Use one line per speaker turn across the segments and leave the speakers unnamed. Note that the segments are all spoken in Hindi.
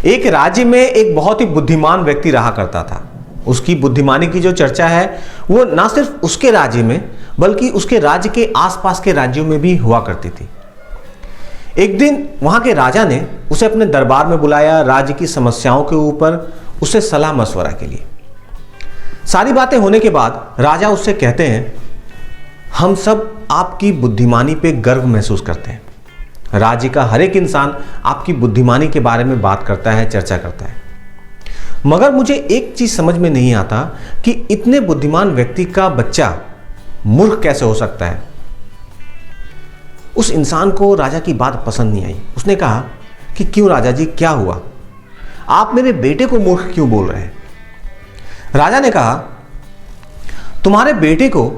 एक राज्य में एक बहुत ही बुद्धिमान व्यक्ति रहा करता था। उसकी बुद्धिमानी की जो चर्चा है वो ना सिर्फ उसके राज्य में बल्कि उसके राज्य के आसपास के राज्यों में भी हुआ करती थी। एक दिन वहां के राजा ने उसे अपने दरबार में बुलाया, राज्य की समस्याओं के ऊपर उससे सलाह मशवरा के लिए। सारी बातें होने के बाद राजा उससे कहते हैं, हम सब आपकी बुद्धिमानी पे गर्व महसूस करते हैं। राज्य का हर एक इंसान आपकी बुद्धिमानी के बारे में बात करता है, चर्चा करता है। मगर मुझे एक चीज समझ में नहीं आता कि इतने बुद्धिमान व्यक्ति का बच्चा मूर्ख कैसे हो सकता है। उस इंसान को राजा की बात पसंद नहीं आई। उसने कहा कि क्यों राजा जी, क्या हुआ? आप मेरे बेटे को मूर्ख क्यों बोल रहे हैं? राजा ने कहा, तुम्हारे बेटे को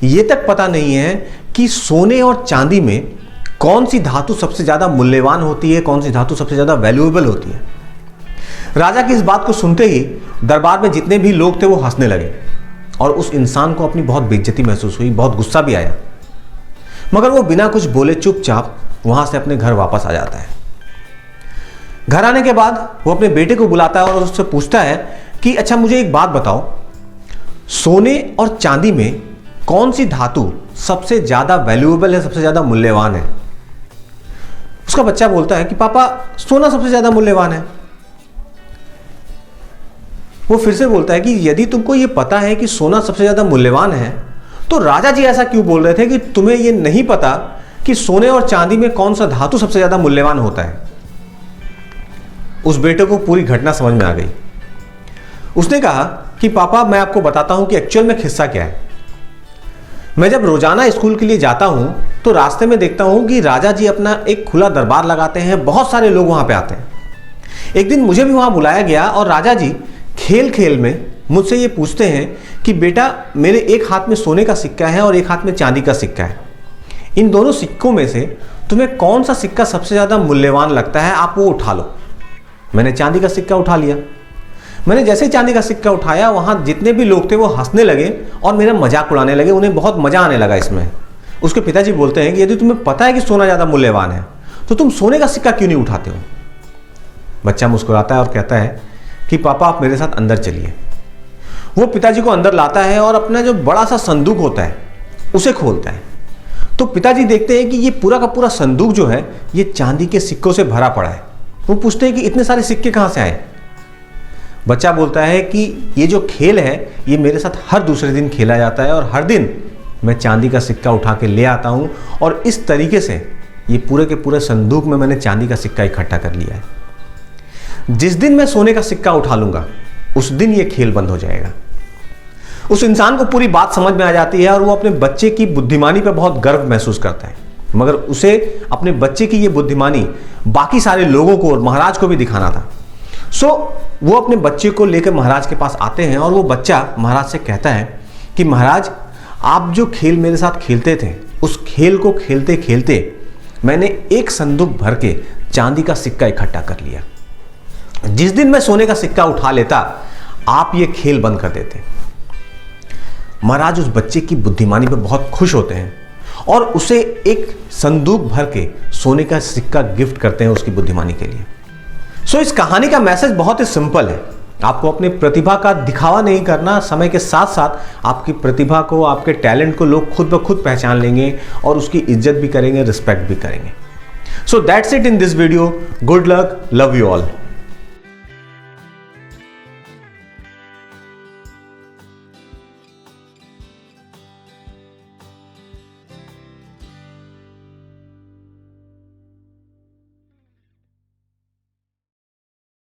यह तक पता नहीं है कि सोने और चांदी में कौन सी धातु सबसे ज्यादा मूल्यवान होती है, कौन सी धातु सबसे ज्यादा वैल्यूएबल होती है। राजा की इस बात को सुनते ही दरबार में जितने भी लोग थे वो हंसने लगे और उस इंसान को अपनी बहुत बेइज्जती महसूस हुई, बहुत गुस्सा भी आया। मगर वो बिना कुछ बोले चुपचाप वहां से अपने घर वापस आ जाता है। घर आने के बाद वो अपने बेटे को बुलाता है और उससे पूछता है कि अच्छा मुझे एक बात बताओ, सोने और चांदी में कौन सी धातु सबसे ज्यादा वैल्यूएबल है, सबसे ज्यादा मूल्यवान है? उसका बच्चा बोलता है कि पापा, सोना सबसे ज्यादा मूल्यवान है। वो फिर से बोलता है कि यदि तुमको ये पता है कि सोना सबसे ज्यादा मूल्यवान है तो राजा जी ऐसा क्यों बोल रहे थे कि तुम्हें ये नहीं पता कि सोने और चांदी में कौन सा धातु सबसे ज्यादा मूल्यवान होता है? उस बेटे को पूरी घटना समझ में आ गई। उसने कहा कि पापा, मैं आपको बताता हूं कि एक्चुअल में किस्सा क्या है। मैं जब रोजाना स्कूल के लिए जाता हूं तो रास्ते में देखता हूं कि राजा जी अपना एक खुला दरबार लगाते हैं, बहुत सारे लोग वहां पे आते हैं। एक दिन मुझे भी वहां बुलाया गया और राजा जी खेल खेल में मुझसे ये पूछते हैं कि बेटा, मेरे एक हाथ में सोने का सिक्का है और एक हाथ में चांदी का सिक्का है, इन दोनों सिक्कों में से तुम्हें कौन सा सिक्का सबसे ज्यादा मूल्यवान लगता है, आप वो उठा लो। मैंने चांदी का सिक्का उठा लिया। मैंने जैसे ही चांदी का सिक्का उठाया, वहां जितने भी लोग थे वो हंसने लगे और मेरा मजाक उड़ाने लगे। उन्हें बहुत मजा आने लगा इसमें। उसके पिताजी बोलते हैं कि यदि तुम्हें पता है कि सोना ज्यादा मूल्यवान है तो तुम सोने का सिक्का क्यों नहीं उठाते हो? बच्चा मुस्कुराता है और कहता है कि पापा, आप मेरे साथ अंदर चलिए। वो पिताजी को अंदर लाता है और अपना जो बड़ा सा संदूक होता है उसे खोलता है। तो पिताजी देखते हैं कि ये पूरा का पूरा संदूक जो है ये चांदी के सिक्कों से भरा पड़ा है। वो पूछते हैं कि इतने सारे सिक्के कहां से आए? बच्चा बोलता है कि ये जो खेल है ये मेरे साथ हर दूसरे दिन खेला जाता है और हर दिन मैं चांदी का सिक्का उठा के ले आता हूं और इस तरीके से ये पूरे के पूरे संदूक में मैंने चांदी का सिक्का इकट्ठा कर लिया है। जिस दिन मैं सोने का सिक्का उठा लूंगा उस दिन ये खेल बंद हो जाएगा। उस इंसान को पूरी बात समझ में आ जाती है और वो अपने बच्चे की बुद्धिमानी पर बहुत गर्व महसूस करता है। मगर उसे अपने बच्चे की ये बुद्धिमानी बाकी सारे लोगों को और महाराज को भी दिखाना था। सो वो अपने बच्चे को लेकर महाराज के पास आते हैं और वो बच्चा महाराज से कहता है कि महाराज, आप जो खेल मेरे साथ खेलते थे उस खेल को खेलते खेलते मैंने एक संदूक भर के चांदी का सिक्का इकट्ठा कर लिया। जिस दिन मैं सोने का सिक्का उठा लेता आप ये खेल बंद कर देते। महाराज उस बच्चे की बुद्धिमानी पे बहुत खुश होते हैं और उसे एक संदूक भर के सोने का सिक्का गिफ्ट करते हैं उसकी बुद्धिमानी के लिए। सो इस कहानी का मैसेज बहुत ही सिंपल है। आपको अपनी प्रतिभा का दिखावा नहीं करना, समय के साथ साथ आपकी प्रतिभा को, आपके टैलेंट को लोग खुद ब खुद पहचान लेंगे और उसकी इज्जत भी करेंगे, रिस्पेक्ट भी करेंगे। So that's it in this video. Good luck, love you all.